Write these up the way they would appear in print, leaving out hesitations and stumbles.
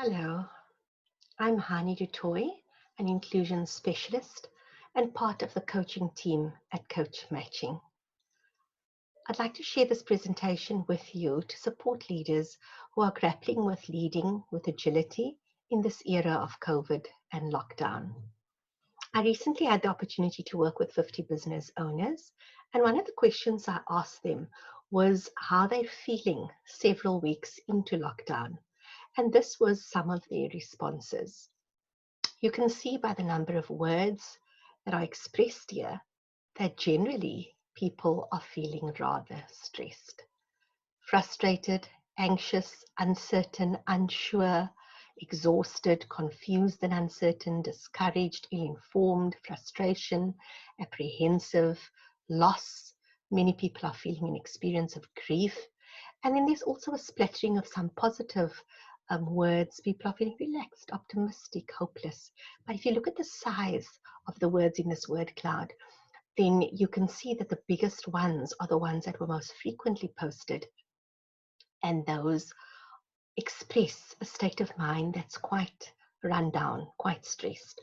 Hello, I'm Hani Du Toit, an inclusion specialist and part of the coaching team at CoachMatching. I'd like to share this presentation with you to support leaders who are grappling with leading with agility in this era of COVID and lockdown. I recently had the opportunity to work with 50 business owners, and one of the questions I asked them was how they're feeling several weeks into lockdown. And this was some of their responses. You can see by the number of words that are expressed here that generally people are feeling rather stressed, frustrated, anxious, uncertain, unsure, exhausted, confused and uncertain, discouraged, ill-informed, frustration, apprehensive, loss. Many people are feeling an experience of grief. And then there's also a splattering of some positive words. People are feeling relaxed, optimistic, hopeless. But if you look at the size of the words in this word cloud, then you can see that the biggest ones are the ones that were most frequently posted. And those express a state of mind that's quite run down, quite stressed.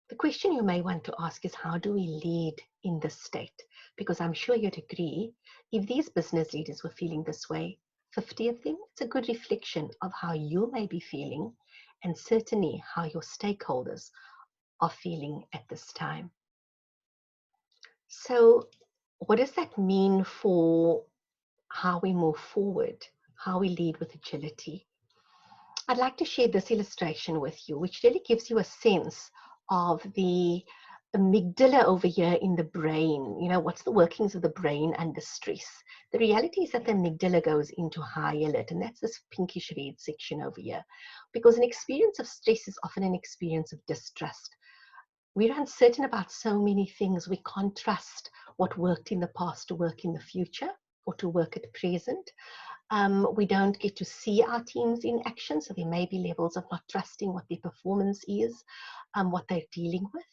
The question you may want to ask is, how do we lead in this state? Because I'm sure you'd agree, if these business leaders were feeling this way, 50 of them, it's a good reflection of how you may be feeling and certainly how your stakeholders are feeling at this time. So what does that mean for how we move forward, how we lead with agility? I'd like to share this illustration with you, which really gives you a sense of the amygdala over here in the brain. You know, what's the workings of the brain under stress? The reality is that the amygdala goes into high alert, and that's this pinkish red section over here, because an experience of stress is often an experience of distrust. We're uncertain about so many things. We can't trust what worked in the past to work in the future or to work at present. We don't get to see our teams in action, so there may be levels of not trusting what their performance is, what they're dealing with.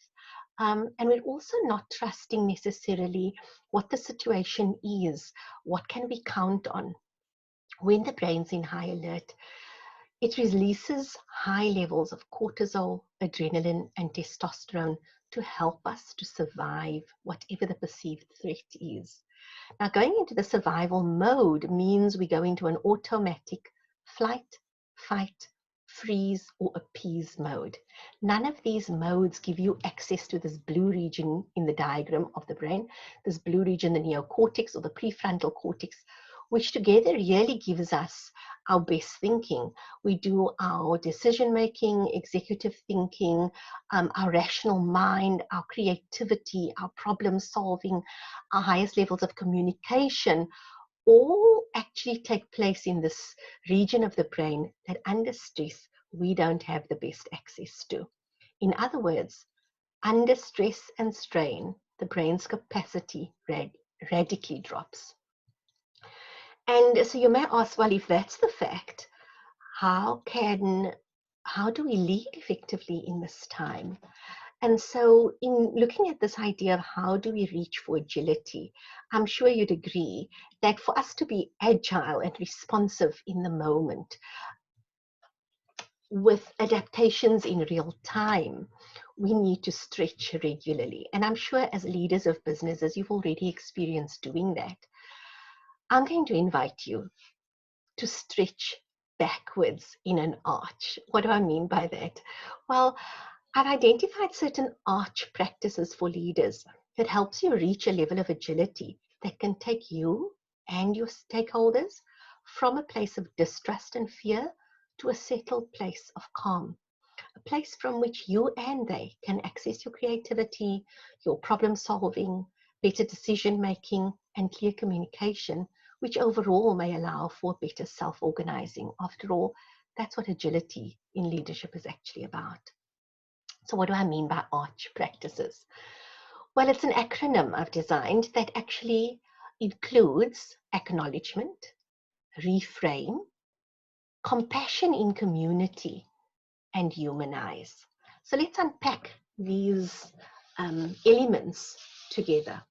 And we're also not trusting necessarily what the situation is, what can we count on. When the brain's in high alert, it releases high levels of cortisol, adrenaline, and testosterone to help us to survive whatever the perceived threat is. Now, going into the survival mode means we go into an automatic flight, fight, freeze, or appease mode. None of these modes give you access to this blue region in the diagram of the brain, this blue region, the neocortex or the prefrontal cortex, which together really gives us our best thinking. We do our decision making, executive thinking, our rational mind, our creativity, our problem solving, our highest levels of communication, all actually take place in this region of the brain that under stress we don't have the best access to. In other words, under stress and strain, the brain's capacity radically drops. And so you may ask, well, if that's the fact, how do we lead effectively in this time? And so in looking at this idea of how do we reach for agility, I'm sure you'd agree that for us to be agile and responsive in the moment with adaptations in real time, we need to stretch regularly. And I'm sure as leaders of businesses, you've already experienced doing that. I'm going to invite you to stretch backwards in an arch. What do I mean by that? Well, I've identified certain arch practices for leaders that helps you reach a level of agility that can take you and your stakeholders from a place of distrust and fear to a settled place of calm, a place from which you and they can access your creativity, your problem solving, better decision making, and clear communication, which overall may allow for better self-organizing. After all, that's what agility in leadership is actually about. So what do I mean by arch practices? Well, it's an acronym I've designed that actually includes acknowledgement, reframe, compassion in community, and humanize. So let's unpack these elements together.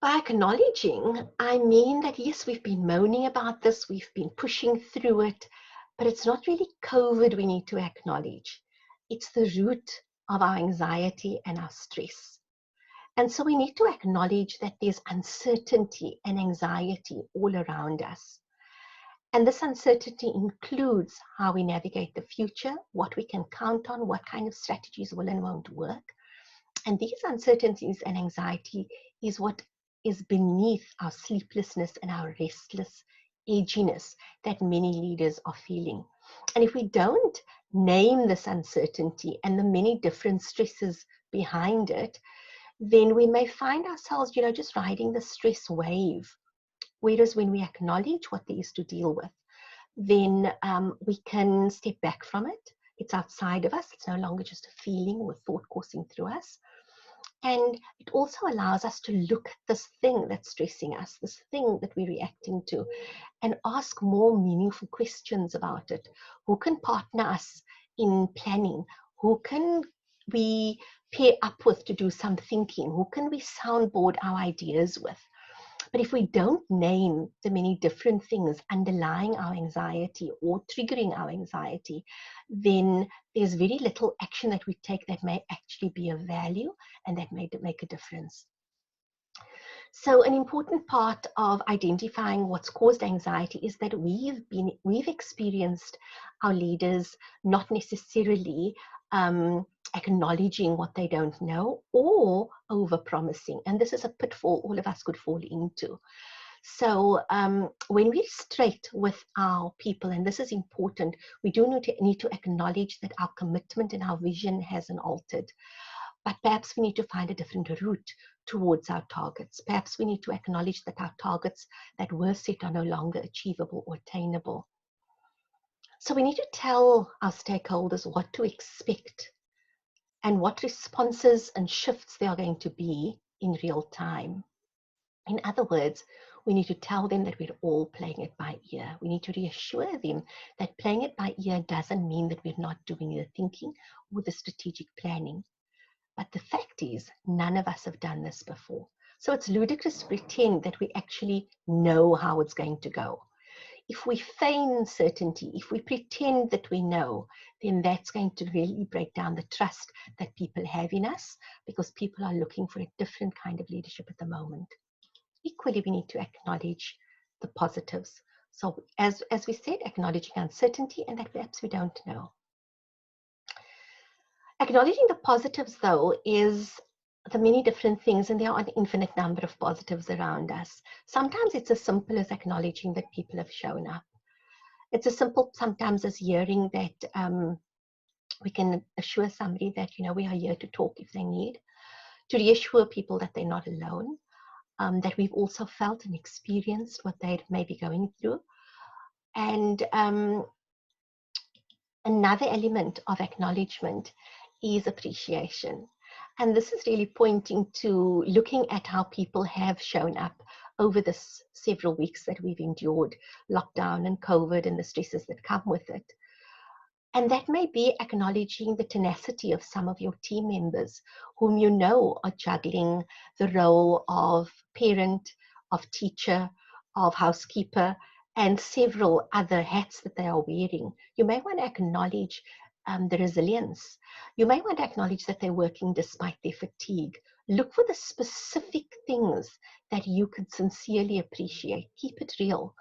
By acknowledging, I mean that yes, we've been moaning about this, we've been pushing through it, but it's not really COVID we need to acknowledge. It's the root of our anxiety and our stress. And so we need to acknowledge that there's uncertainty and anxiety all around us. And this uncertainty includes how we navigate the future, what we can count on, what kind of strategies will and won't work. And these uncertainties and anxiety is what is beneath our sleeplessness and our restless edginess that many leaders are feeling. And if we don't name this uncertainty and the many different stresses behind it, then we may find ourselves, just riding the stress wave. Whereas when we acknowledge what there is to deal with, then we can step back from it. It's outside of us. It's no longer just a feeling or thought coursing through us. And it also allows us to look at this thing that's stressing us, this thing that we're reacting to, and ask more meaningful questions about it. Who can partner us in planning? Who can we pair up with to do some thinking? Who can we soundboard our ideas with? But if we don't name the many different things underlying our anxiety or triggering our anxiety, then there's very little action that we take that may actually be of value and that may make a difference. So an important part of identifying what's caused anxiety is that we've experienced our leaders not necessarily acknowledging what they don't know or over-promising. And this is a pitfall all of us could fall into. So when we're straight with our people, and this is important, we do need to acknowledge that our commitment and our vision hasn't altered. But perhaps we need to find a different route towards our targets. Perhaps we need to acknowledge that our targets that were set are no longer achievable or attainable. So we need to tell our stakeholders what to expect and what responses and shifts there are going to be in real time. In other words, we need to tell them that we're all playing it by ear. We need to reassure them that playing it by ear doesn't mean that we're not doing the thinking or the strategic planning. But the fact is, none of us have done this before. So it's ludicrous to pretend that we actually know how it's going to go. If we feign certainty, if we pretend that we know, then that's going to really break down the trust that people have in us, because people are looking for a different kind of leadership at the moment. Equally, we need to acknowledge the positives. So as we said, acknowledging uncertainty and that perhaps we don't know. Acknowledging the positives, though, is the many different things, and there are an infinite number of positives around us. Sometimes it's as simple as acknowledging that people have shown up. It's as simple sometimes as hearing that we can assure somebody that, we are here to talk if they need, to reassure people that they're not alone, that we've also felt and experienced what they may be going through. And another element of acknowledgement is appreciation. And this is really pointing to looking at how people have shown up over this several weeks that we've endured, lockdown and COVID and the stresses that come with it. And that may be acknowledging the tenacity of some of your team members whom you know are juggling the role of parent, of teacher, of housekeeper, and several other hats that they are wearing. You may want to acknowledge the resilience. You may want to acknowledge that they're working despite their fatigue. Look for the specific things that you could sincerely appreciate. Keep it real.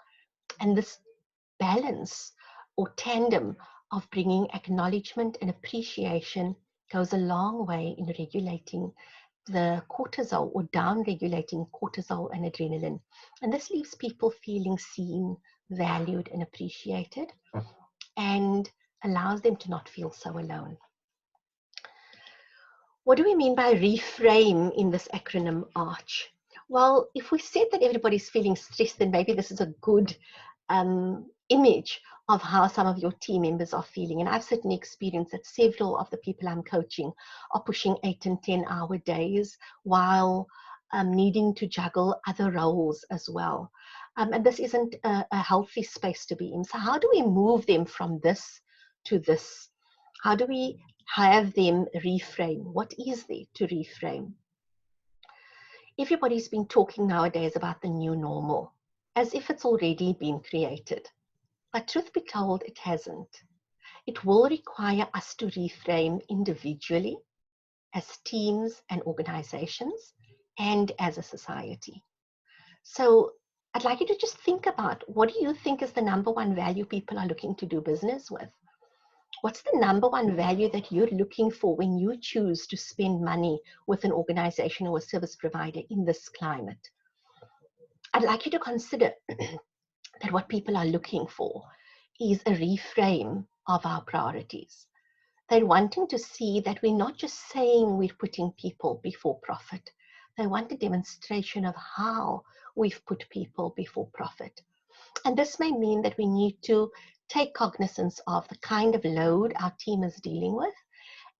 And this balance or tandem of bringing acknowledgement and appreciation goes a long way in regulating the cortisol or down-regulating cortisol and adrenaline. And this leaves people feeling seen, valued, and appreciated, and allows them to not feel so alone. What do we mean by reframe in this acronym ARCH? Well, if we said that everybody's feeling stressed, then maybe this is a good image of how some of your team members are feeling. And I've certainly experienced that several of the people I'm coaching are pushing 8 and 10-hour days while needing to juggle other roles as well. And this isn't a healthy space to be in. So how do we move them from this to this? How do we have them reframe? What is there to reframe? Everybody's been talking nowadays about the new normal, as if it's already been created. But truth be told, it hasn't. It will require us to reframe individually, as teams and organizations, and as a society. So I'd like you to just think about, what do you think is the number one value people are looking to do business with? What's the number one value that you're looking for when you choose to spend money with an organization or a service provider in this climate? I'd like you to consider that what people are looking for is a reframe of our priorities. They're wanting to see that we're not just saying we're putting people before profit. They want a demonstration of how we've put people before profit. And this may mean that we need to take cognizance of the kind of load our team is dealing with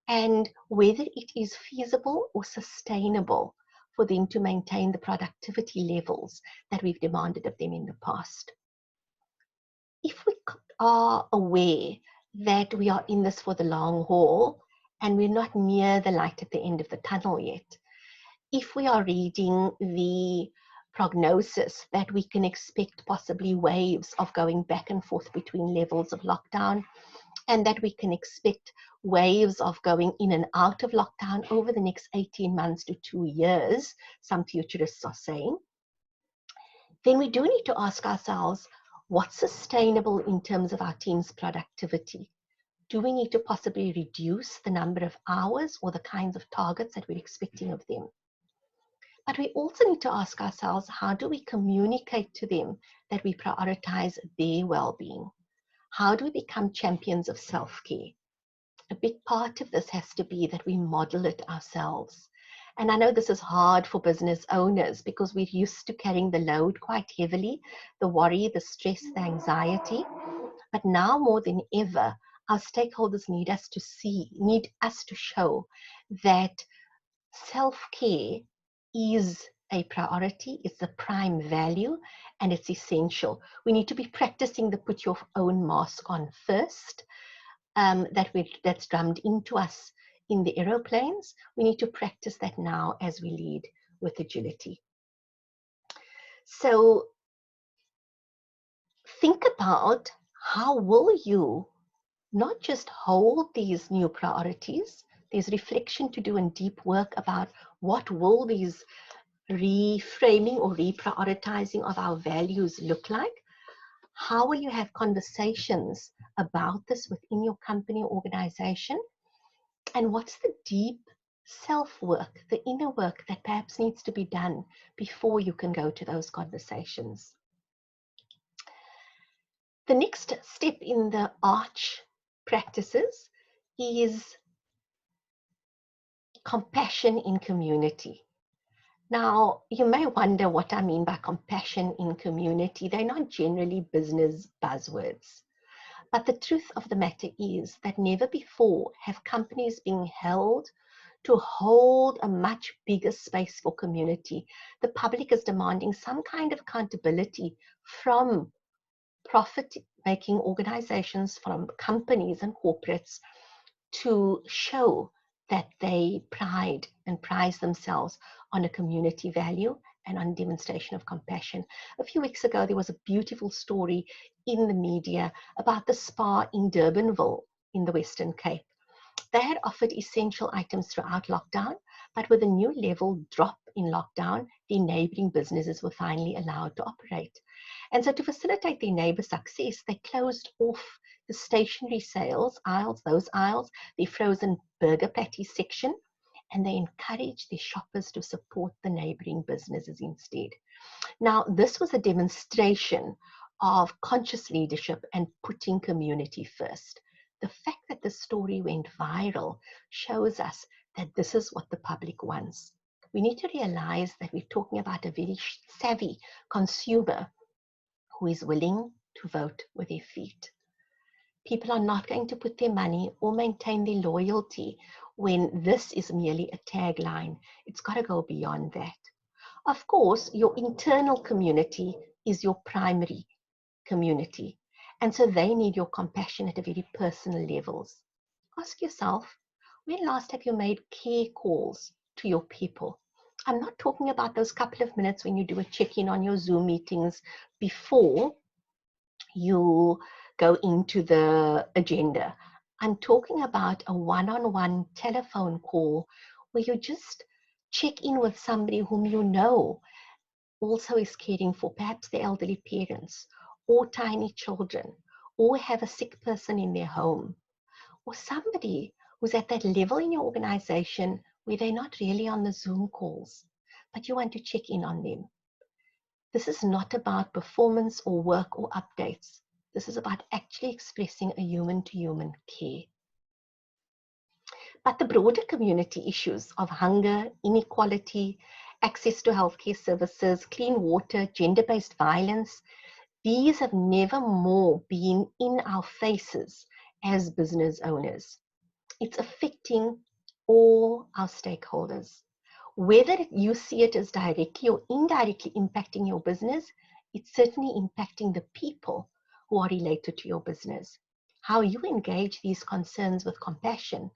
and whether it is feasible or sustainable for them to maintain the productivity levels that we've demanded of them in the past. If we are aware that we are in this for the long haul and we're not near the light at the end of the tunnel yet, if we are reading the prognosis that we can expect possibly waves of going back and forth between levels of lockdown, and that we can expect waves of going in and out of lockdown over the next 18 months to 2 years, some futurists are saying, then we do need to ask ourselves, what's sustainable in terms of our team's productivity? Do we need to possibly reduce the number of hours or the kinds of targets that we're expecting of them? But we also need to ask ourselves, how do we communicate to them that we prioritize their well-being? How do we become champions of self-care? A big part of this has to be that we model it ourselves. And I know this is hard for business owners because we're used to carrying the load quite heavily, the worry, the stress, the anxiety. But now more than ever, our stakeholders need us to show that self-care is a priority, it's a prime value, and it's essential. We need to be practicing the put your own mask on first, that's drummed into us in the aeroplanes. We need to practice that now as we lead with agility. So think about, how will you not just hold these new priorities? There's reflection to do and deep work about what will these reframing or reprioritizing of our values look like. How will you have conversations about this within your company or organization? And what's the deep self-work, the inner work that perhaps needs to be done before you can go to those conversations? The next step in the ARCH practices is compassion in community. Now, you may wonder what I mean by compassion in community. They're not generally business buzzwords. But the truth of the matter is that never before have companies been held to hold a much bigger space for community. The public is demanding some kind of accountability from profit-making organizations, from companies and corporates, to show that they pride and prize themselves on a community value and on demonstration of compassion. A few weeks ago, there was a beautiful story in the media about the spa in Durbanville in the Western Cape. They had offered essential items throughout lockdown, but with a new level drop in lockdown, the neighboring businesses were finally allowed to operate. And so to facilitate their neighbor success, they closed off the stationery sales aisles, the frozen burger patty section, and they encouraged their shoppers to support the neighboring businesses instead. Now, this was a demonstration of conscious leadership and putting community first. The fact that the story went viral shows us that this is what the public wants. We need to realize that we're talking about a very savvy consumer who is willing to vote with their feet. People are not going to put their money or maintain their loyalty when this is merely a tagline. It's got to go beyond that. Of course, your internal community is your primary community. And so they need your compassion at a very personal levels. Ask yourself, when last have you made care calls to your people? I'm not talking about those couple of minutes when you do a check-in on your Zoom meetings before you go into the agenda. I'm talking about a one-on-one telephone call where you just check in with somebody whom you know also is caring for perhaps the elderly parents or tiny children, or have a sick person in their home, or somebody who's at that level in your organization where they're not really on the Zoom calls, but you want to check in on them. This is not about performance or work or updates. This is about actually expressing a human-to-human care. But the broader community issues of hunger, inequality, access to healthcare services, clean water, gender-based violence, these have never more been in our faces as business owners. It's affecting all our stakeholders. Whether you see it as directly or indirectly impacting your business, it's certainly impacting the people who are related to your business. How you engage these concerns with compassion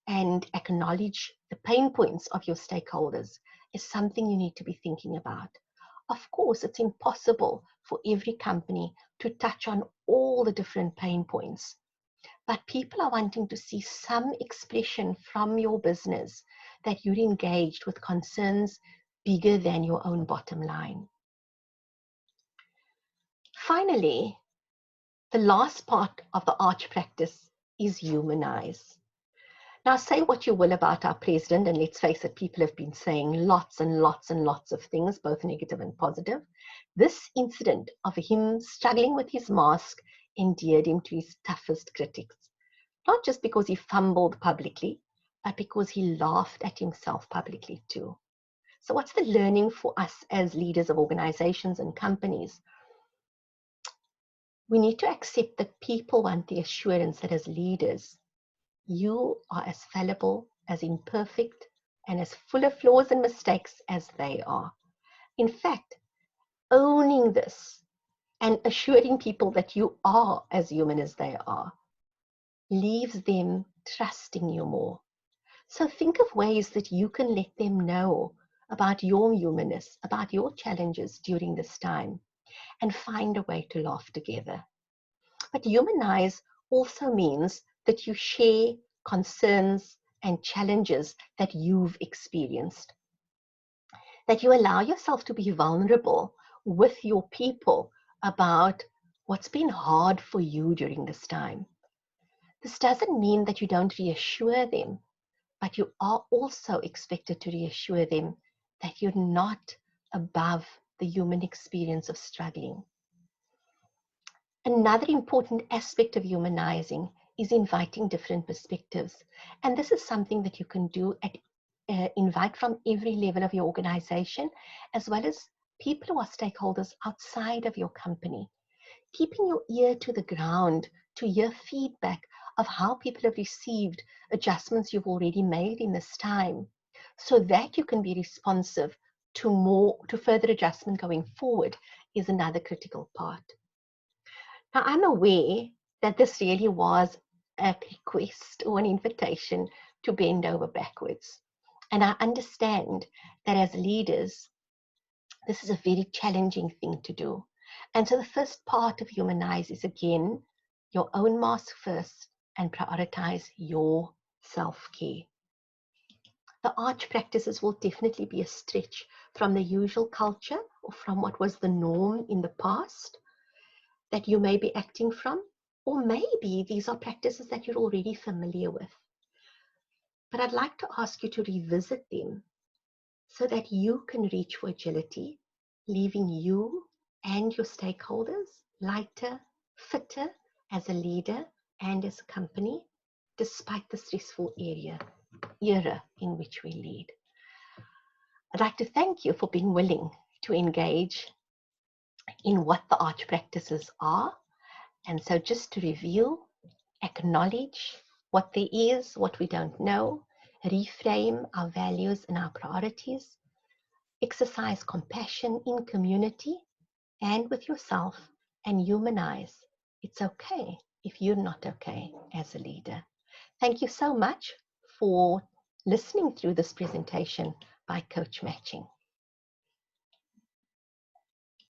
and acknowledge the pain points of your stakeholders is something you need to be thinking about. Of course, it's impossible for every company to touch on all the different pain points, but people are wanting to see some expression from your business that you're engaged with concerns bigger than your own bottom line. Finally, the last part of the arch practice is humanize. Now, say what you will about our president, and let's face it, people have been saying lots and lots and lots of things, both negative and positive. This incident of him struggling with his mask endeared him to his toughest critics, not just because he fumbled publicly, but because he laughed at himself publicly too. So what's the learning for us as leaders of organizations and companies? We need to accept that people want the assurance that as leaders, you are as fallible, as imperfect, and as full of flaws and mistakes as they are. In fact, owning this and assuring people that you are as human as they are leaves them trusting you more. So think of ways that you can let them know about your humanness, about your challenges during this time, and find a way to laugh together. But humanize also means that you share concerns and challenges that you've experienced, that you allow yourself to be vulnerable with your people about what's been hard for you during this time. This doesn't mean that you don't reassure them, but you are also expected to reassure them that you're not above the human experience of struggling. Another important aspect of humanizing is inviting different perspectives. And this is something that you can do at invite from every level of your organization, as well as people who are stakeholders outside of your company. Keeping your ear to the ground to hear feedback of how people have received adjustments you've already made in this time, so that you can be responsive to further adjustment going forward, is another critical part. Now, I'm aware that this really was a request or an invitation to bend over backwards. And I understand that as leaders, this is a very challenging thing to do. And so the first part of Humanize is, again, your own mask first and prioritize your self-care. The arch practices will definitely be a stretch from the usual culture or from what was the norm in the past that you may be acting from, or maybe these are practices that you're already familiar with. But I'd like to ask you to revisit them so that you can reach for agility, leaving you and your stakeholders lighter, fitter as a leader and as a company, despite the stressful era in which we lead. I'd like to thank you for being willing to engage in what the arch practices are. And so just to review, acknowledge what there is, what we don't know, reframe our values and our priorities, exercise compassion in community and with yourself, and humanize. It's okay if you're not okay as a leader. Thank you so much for listening through this presentation by CoachMatching.